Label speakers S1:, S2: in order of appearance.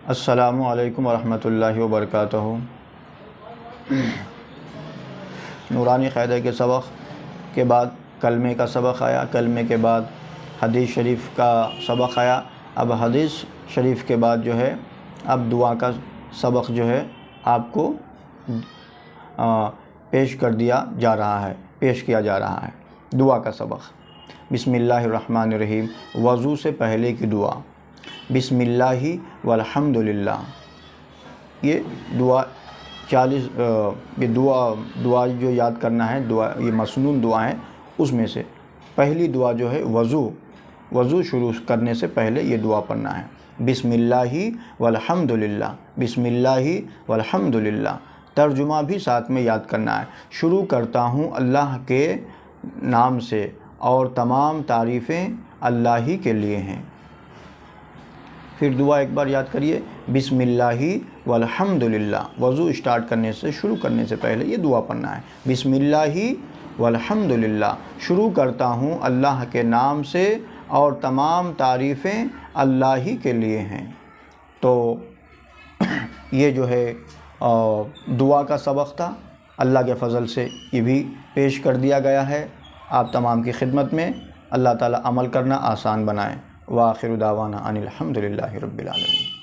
S1: अस्सलामु अलैकुम वरहमतुल्लाहि वबरकातुहू। नूरानी क़ायदे के सबक़ के बाद कलमे का सबक़ आया, कलमे के बाद हदीस शरीफ का सबक़ आया। अब हदीस शरीफ के बाद जो है अब दुआ का सबक़ जो है आपको पेश कर दिया जा रहा है, पेश किया जा रहा है। दुआ का सबक़। बिस्मिल्लाहिर्रहमानिर्रहीम। वज़ू से पहले की दुआ। बिस्मिल्लाहि वल्हम्दुलिल्लाह। ये दुआ 40 ये दुआ जो याद करना है, दुआ ये मसनून दुआ है। उसमें से पहली दुआ जो है वज़ू शुरू करने से पहले ये दुआ पढ़ना है। बिस्मिल्लाहि वल्हम्दुलिल्लाह, बिस्मिल्लाहि वल्हम्दुलिल्लाह। तर्जुमा भी साथ में याद करना है। शुरू करता हूँ अल्लाह के नाम से और तमाम तारीफ़ें अल्लाह ही के लिए हैं। फिर दुआ एक बार याद करिए, बिस्मिल्लाहि वल्हम्दुलिल्लाह। वज़ू स्टार्ट करने से, शुरू करने से पहले ये दुआ पढ़ना है। बिस्मिल्लाहि वल्हम्दुलिल्लाह। शुरू करता हूँ अल्लाह के नाम से और तमाम तारीफ़ें अल्लाह ही के लिए हैं। तो ये जो है दुआ का सबक़ था। अल्लाह के फ़ज़ल से ये भी पेश कर दिया गया है आप तमाम की खिदमत में। अल्लाह ताला अमल करना आसान बनाए। व आखिर दावाना अनिल हम्दुलिल्लाहि रब्बिल आलमीन।